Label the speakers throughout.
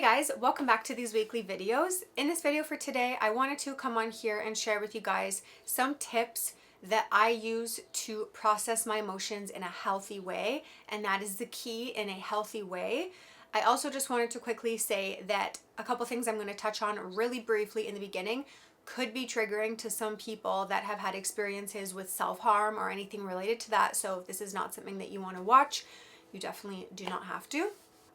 Speaker 1: guys, welcome back to these weekly videos. In this video for today, I wanted to come on here and share with you guys some tips that I use to process my emotions in a healthy way, and that is the key, in a healthy way. I also just wanted to quickly say that a couple things I'm going to touch on really briefly in the beginning could be triggering to some people that have had experiences with self-harm or anything related to that. So if this is not something that you want to watch, you definitely do not have to.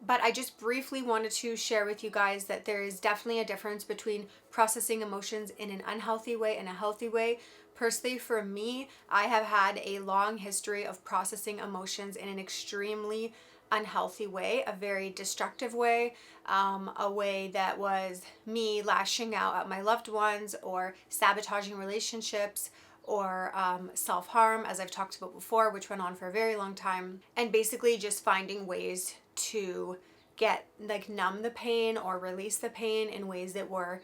Speaker 1: But I just briefly wanted to share with you guys that there is definitely a difference between processing emotions in an unhealthy way and a healthy way. Personally, for me, I have had a long history of processing emotions in an extremely unhealthy way, a very destructive way, a way that was me lashing out at my loved ones or sabotaging relationships, or self-harm, as I've talked about before, which went on for a very long time, and basically just finding ways to numb the pain or release the pain in ways that were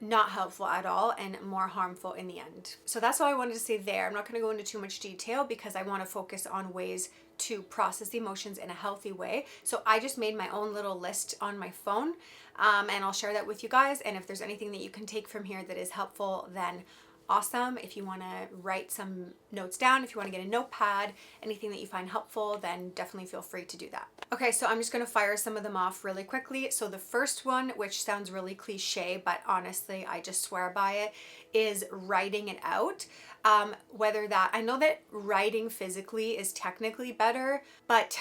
Speaker 1: not helpful at all and more harmful in the end. So that's all I wanted to say there. I'm not going to go into too much detail because I want to focus on ways to process the emotions in a healthy way. So I just made my own little list on my phone, and I'll share that with you guys. And if there's anything that you can take from here that is helpful, then awesome. If you want to write some notes down, if you want to get a notepad, anything that you find helpful, then definitely feel free to do that. Okay, so I'm just going to fire some of them off really quickly. So the first one, which sounds really cliche, but honestly, I just swear by it, is writing it out. I know that writing physically is technically better, but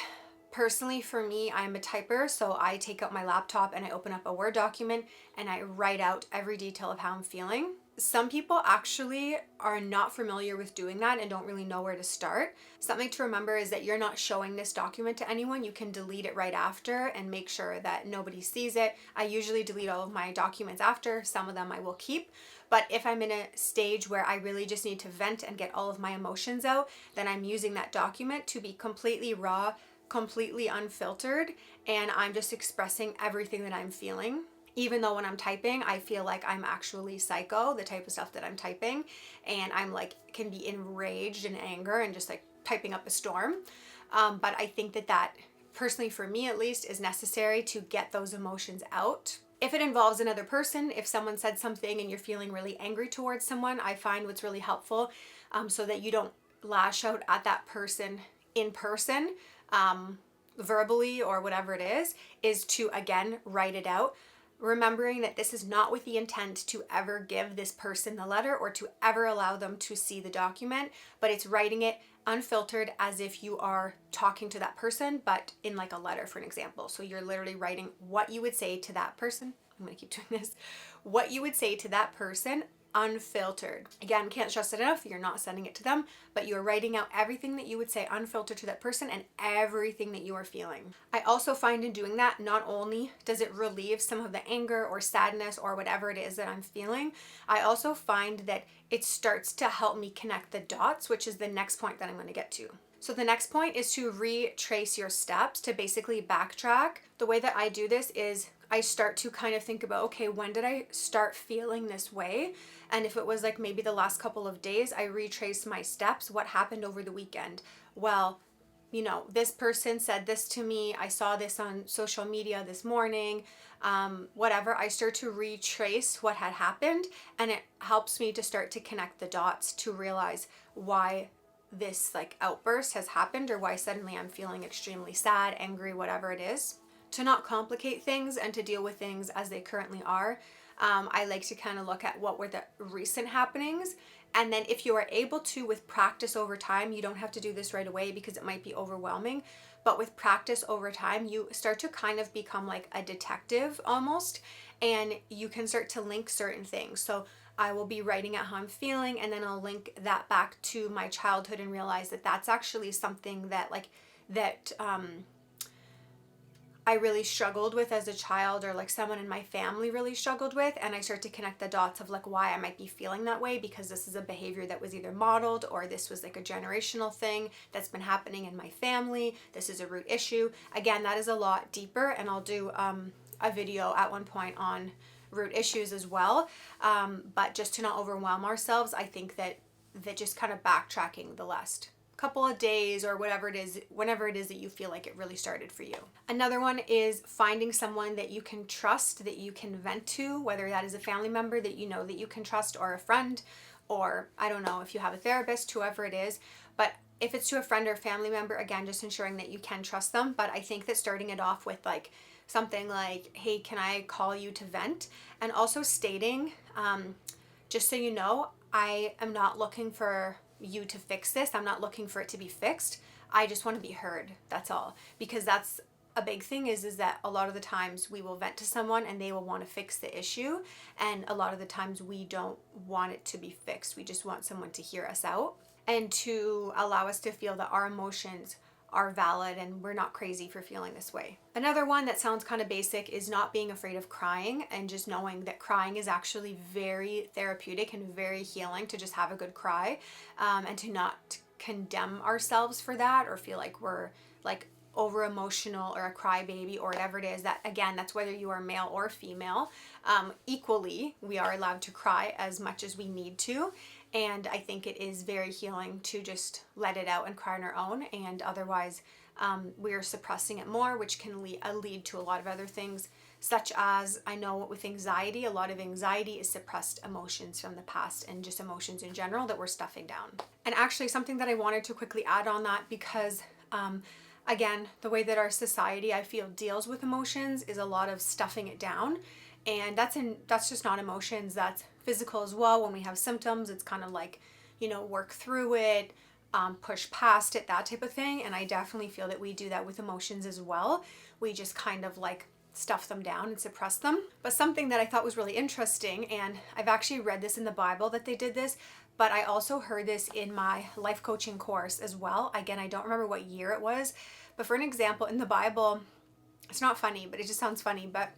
Speaker 1: personally for me, I'm a typer, so I take out my laptop and I open up a Word document and I write out every detail of how I'm feeling. Some people actually are not familiar with doing that and don't really know where to start. Something to remember is that you're not showing this document to anyone. You can delete it right after and make sure that nobody sees it. I usually delete all of my documents after. Some of them I will keep. But if I'm in a stage where I really just need to vent and get all of my emotions out, then I'm using that document to be completely raw, completely unfiltered, and I'm just expressing everything that I'm feeling. Even though when I'm typing, I feel like I'm actually psycho, the type of stuff that I'm typing, and I'm can be enraged in anger and just typing up a storm. But I think that personally, for me at least, is necessary to get those emotions out. If it involves another person, if someone said something and you're feeling really angry towards someone, I find what's really helpful, so that you don't lash out at that person in person, verbally or whatever it is to again write it out. Remembering that this is not with the intent to ever give this person the letter or to ever allow them to see the document, but it's writing it unfiltered as if you are talking to that person, but in a letter, for an example. So you're literally writing what you would say to that person. I'm going to keep doing this. What you would say to that person, unfiltered. Again, can't stress it enough. You're not sending it to them, but you're writing out everything that you would say unfiltered to that person and everything that you are feeling. I also find in doing that, not only does it relieve some of the anger or sadness or whatever it is that I'm feeling, I also find that it starts to help me connect the dots, which is the next point that I'm going to get to. So the next point is to retrace your steps, to basically backtrack. The way that I do this is I start to kind of think about, okay, when did I start feeling this way? And if it was maybe the last couple of days, I retrace my steps. What happened over the weekend? Well, this person said this to me. I saw this on social media this morning, whatever. I start to retrace what had happened, and it helps me to start to connect the dots to realize why this outburst has happened, or why suddenly I'm feeling extremely sad, angry, whatever it is. To not complicate things and to deal with things as they currently are, I like to kind of look at what were the recent happenings. And then if you are able to, with practice over time, you don't have to do this right away because it might be overwhelming, but with practice over time, you start to kind of become like a detective almost, and you can start to link certain things. So I will be writing out how I'm feeling, and then I'll link that back to my childhood and realize that that's actually something that I really struggled with as a child, or someone in my family really struggled with, and I start to connect the dots of why I might be feeling that way, because this is a behavior that was either modeled, or this was a generational thing that's been happening in my family. This is a root issue. Again, that is a lot deeper, and I'll do a video at one point on root issues as well, but just to not overwhelm ourselves, I think that just kind of backtracking the list. couple of days or whatever it is, whenever it is that you feel like it really started for you. Another one is finding someone that you can trust, that you can vent to, whether that is a family member that you know that you can trust, or a friend, or I don't know if you have a therapist, whoever it is. But if it's to a friend or family member, again, just ensuring that you can trust them. But I think that starting it off with like something like, hey, can I call you to vent? And also stating, just so you know, I am not looking for you to fix this. I'm not looking for it to be fixed. I just want to be heard. That's all. Because that's a big thing is that a lot of the times we will vent to someone and they will want to fix the issue. And a lot of the times we don't want it to be fixed. We just want someone to hear us out and to allow us to feel that our emotions are valid and we're not crazy for feeling this way. Another one that sounds kind of basic is not being afraid of crying, and just knowing that crying is actually very therapeutic and very healing, to just have a good cry, and to not condemn ourselves for that or feel like we're like over emotional or a crybaby or whatever it is. That again, that's whether you are male or female. Equally, we are allowed to cry as much as we need to. And I think it is very healing to just let it out and cry on our own. And otherwise, we are suppressing it more, which can lead to a lot of other things, such as, I know with anxiety, a lot of anxiety is suppressed emotions from the past and just emotions in general that we're stuffing down. And actually something that I wanted to quickly add on that, because again, the way that our society, I feel, deals with emotions is a lot of stuffing it down. And that's just not emotions, that's physical as well. When we have symptoms, it's kind of like, work through it, push past it, that type of thing. And I definitely feel that we do that with emotions as well. We just kind of like stuff them down and suppress them. But something that I thought was really interesting, and I've actually read this in the Bible that they did this, but I also heard this in my life coaching course as well. Again, I don't remember what year it was, but for an example, in the Bible, it's not funny, but it just sounds funny, but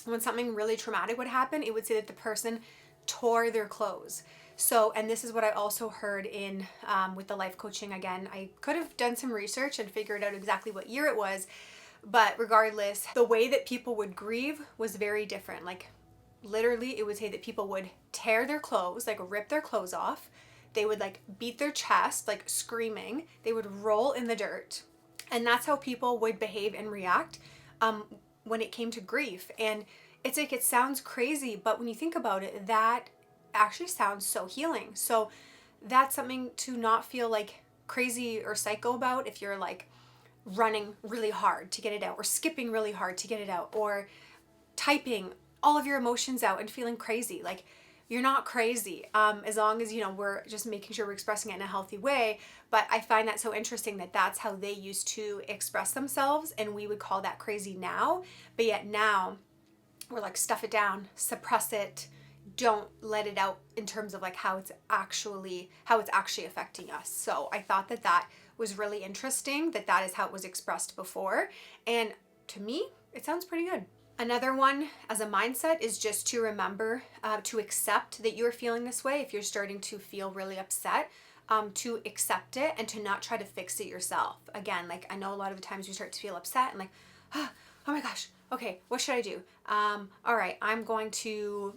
Speaker 1: when something really traumatic would happen, it would say that the person tore their clothes. So, and this is what I also heard in with the life coaching. Again, I could have done some research and figured out exactly what year it was, but regardless, the way that people would grieve was very different. Like literally, it would say that people would tear their clothes, like rip their clothes off. They would like beat their chest, like screaming. They would roll in the dirt. And that's how people would behave and react when it came to grief. And it's like, it sounds crazy, but when you think about it, that actually sounds so healing. So that's something to not feel like crazy or psycho about if you're like running really hard to get it out, or skipping really hard to get it out, or typing all of your emotions out and feeling crazy. Like, you're not crazy, as long as we're just making sure we're expressing it in a healthy way. But I find that so interesting that that's how they used to express themselves, and we would call that crazy now. But yet now we're like, stuff it down, suppress it, don't let it out, in terms of like how it's actually affecting us. So I thought that that was really interesting, that that is how it was expressed before, and to me it sounds pretty good. Another one as a mindset is just to remember to accept that you're feeling this way. If you're starting to feel really upset, to accept it and to not try to fix it yourself. Again, like, I know a lot of the times you start to feel upset and like, oh my gosh, okay, what should I do? All right, I'm going to,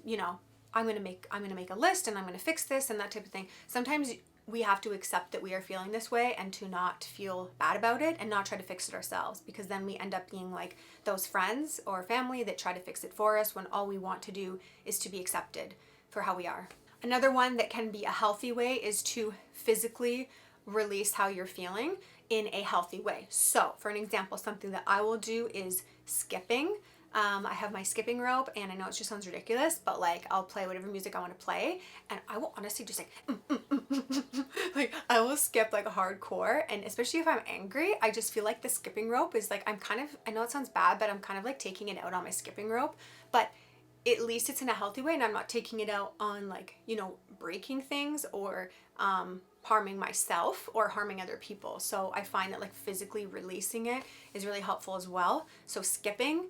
Speaker 1: I'm going to make a list and I'm going to fix this and that type of thing. Sometimes we have to accept that we are feeling this way and to not feel bad about it and not try to fix it ourselves, because then we end up being like those friends or family that try to fix it for us when all we want to do is to be accepted for how we are. Another one that can be a healthy way is to physically release how you're feeling in a healthy way. So for an example, something that I will do is skipping. I have my skipping rope, and I know it just sounds ridiculous, but like, I'll play whatever music I want to play, and I will honestly just like, like, I will skip like hardcore. And especially if I'm angry, I just feel like the skipping rope is like, I know it sounds bad, but I'm kind of like taking it out on my skipping rope, but at least it's in a healthy way, and I'm not taking it out on like, breaking things or harming myself or harming other people. So I find that like physically releasing it is really helpful as well. So skipping,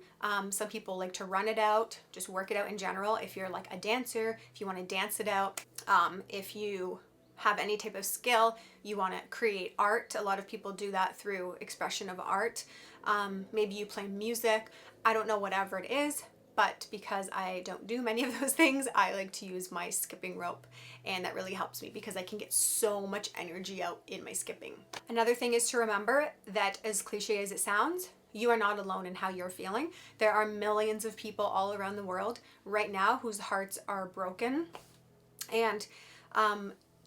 Speaker 1: some people like to run it out, just work it out in general. If you're like a dancer, if you want to dance it out, if you have any type of skill, you want to create art. A lot of people do that through expression of art. Maybe you play music. I don't know, whatever it is, but because I don't do many of those things, I like to use my skipping rope, and that really helps me because I can get so much energy out in my skipping. Another thing is to remember that, as cliche as it sounds, you are not alone in how you're feeling. There are millions of people all around the world right now whose hearts are broken. And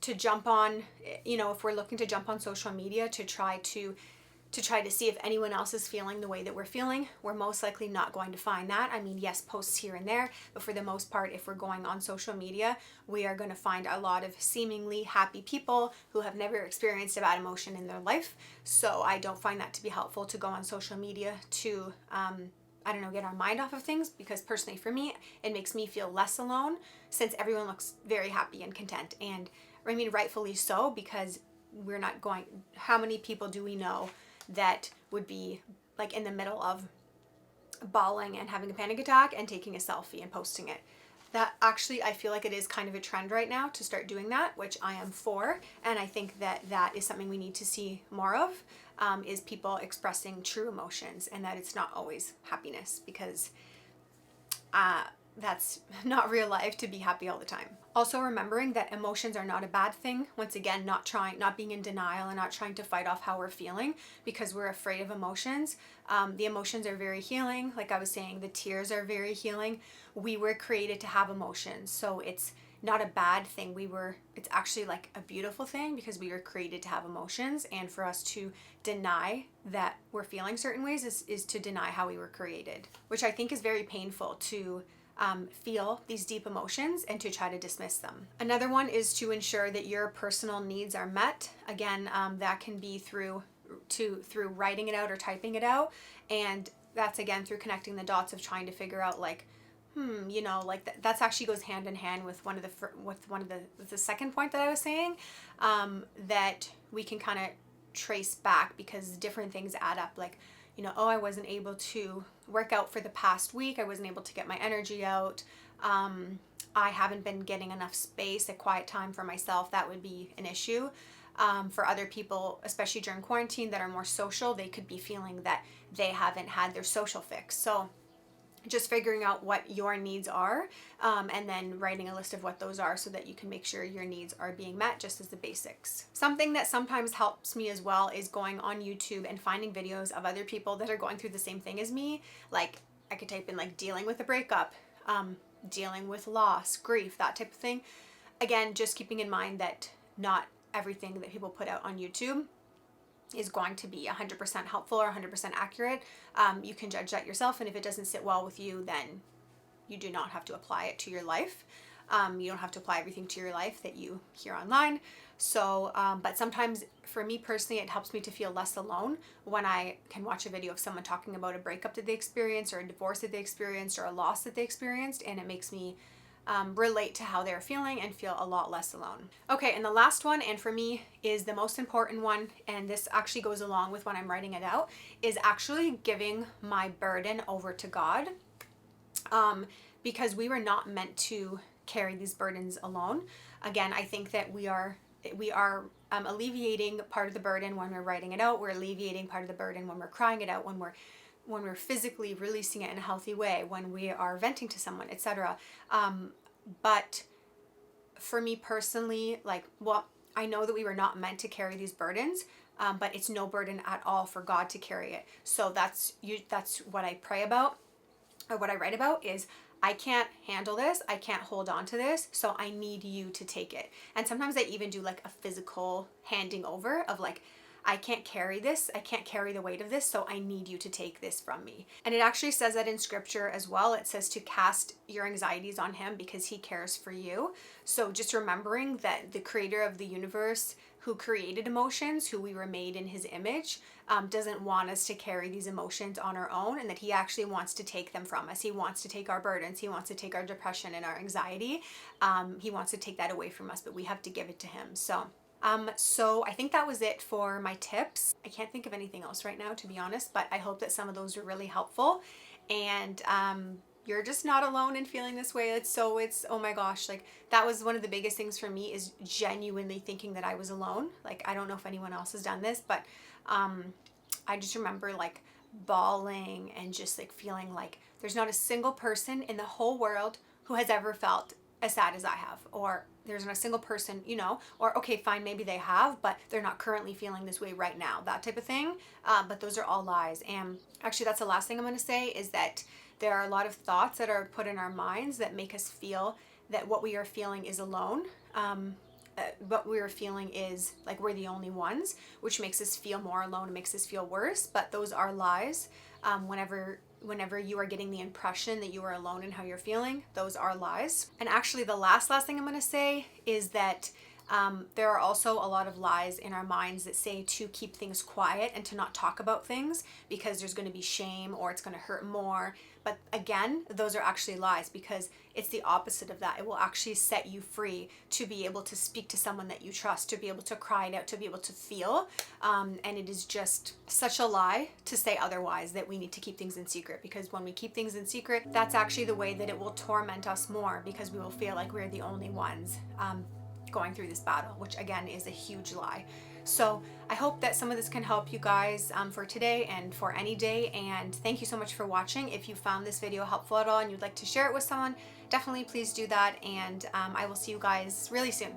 Speaker 1: to jump on, if we're looking to jump on social media to try to see if anyone else is feeling the way that we're feeling, we're most likely not going to find that. I mean, yes, posts here and there, but for the most part, if we're going on social media, we are going to find a lot of seemingly happy people who have never experienced a bad emotion in their life. So I don't find that to be helpful to go on social media to, get our mind off of things, because personally for me, it makes me feel less alone since everyone looks very happy and content. And I mean, rightfully so, because we're not going, how many people do we know that would be like in the middle of bawling and having a panic attack and taking a selfie and posting it? That actually, I feel like it is kind of a trend right now to start doing that, which I am for. And I think that that is something we need to see more of, is people expressing true emotions, and that it's not always happiness, because that's not real life to be happy all the time. Also remembering that emotions are not a bad thing. Once again, not being in denial and not trying to fight off how we're feeling because we're afraid of emotions. The emotions are very healing. Like I was saying, the tears are very healing. We were created to have emotions. So it's not a bad thing. It's actually like a beautiful thing, because we were created to have emotions, and for us to deny that we're feeling certain ways is to deny how we were created, which I think is very painful to feel these deep emotions and to try to dismiss them. Another one is to ensure that your personal needs are met. Again, that can be through writing it out or typing it out, and that's again through connecting the dots of trying to figure out like, that's actually goes hand in hand with the second point that I was saying, that we can kind of trace back, because different things add up. Like, I wasn't able to work out for the past week. I wasn't able to get my energy out. I haven't been getting enough space, a quiet time for myself. That would be an issue. For other people, especially during quarantine that are more social, they could be feeling that they haven't had their social fix. So just figuring out what your needs are, and then writing a list of what those are so that you can make sure your needs are being met, just as the basics. Something that sometimes helps me as well is going on YouTube and finding videos of other people that are going through the same thing as me. Like I could type in like dealing with a breakup, dealing with loss, grief, that type of thing. Again, just keeping in mind that not everything that people put out on YouTube is going to be 100% helpful or 100% accurate. You can judge that yourself, and if it doesn't sit well with you, then you do not have to apply it to your life. You don't have to apply everything to your life that you hear online. So, but sometimes for me personally, it helps me to feel less alone when I can watch a video of someone talking about a breakup that they experienced, or a divorce that they experienced, or a loss that they experienced, and it makes me relate to how they're feeling and feel a lot less alone. Okay, and the last one, and for me is the most important one, and this actually goes along with when I'm writing it out, is actually giving my burden over to God, because we were not meant to carry these burdens alone. Again, I think that we are alleviating part of the burden when we're writing it out. We're alleviating part of the burden when we're crying it out, when we're physically releasing it in a healthy way, when we are venting to someone, etc. But for me personally, I know that we were not meant to carry these burdens, but it's no burden at all for God to carry it. So that's what I pray about, or what I write about is, I can't handle this, I can't hold on to this, so I need you to take it. And sometimes I even do like a physical handing over of like, I can't carry this, I can't carry the weight of this, so I need you to take this from me. And it actually says that in scripture as well. It says to cast your anxieties on him because he cares for you. So just remembering that the creator of the universe, who created emotions, who we were made in his image, doesn't want us to carry these emotions on our own, and that he actually wants to take them from us. He wants to take our burdens, he wants to take our depression and our anxiety. He wants to take that away from us, but we have to give it to him. So I think that was it for my tips. I can't think of anything else right now, to be honest, but I hope that some of those were really helpful. And you're just not alone in feeling this way. It's oh my gosh, like that was one of the biggest things for me, is genuinely thinking that I was alone. Like, I don't know if anyone else has done this, but I just remember like bawling and just like feeling like There's not a single person in the whole world who has ever felt as sad as I have, or there's not a single person, you know, or okay, fine, maybe they have, but they're not currently feeling this way right now, that type of thing. But those are all lies. And actually, that's the last thing I'm going to say, is that there are a lot of thoughts that are put in our minds that make us feel that what we are feeling is alone. What we're feeling is like we're the only ones, which makes us feel more alone and makes us feel worse. But those are lies. Whenever you are getting the impression that you are alone in how you're feeling, those are lies. And actually, the last thing I'm going to say is that there are also a lot of lies in our minds that say to keep things quiet and to not talk about things because there's going to be shame or it's going to hurt more. But again, those are actually lies, because it's the opposite of that. It will actually set you free to be able to speak to someone that you trust, to be able to cry it out, to be able to feel. And it is just such a lie to say otherwise, that we need to keep things in secret, because when we keep things in secret, that's actually the way that it will torment us more, because we will feel like we're the only ones going through this battle, which again is a huge lie. So I hope that some of this can help you guys for today and for any day. And thank you so much for watching. If you found this video helpful at all and you'd like to share it with someone, definitely please do that. And I will see you guys really soon.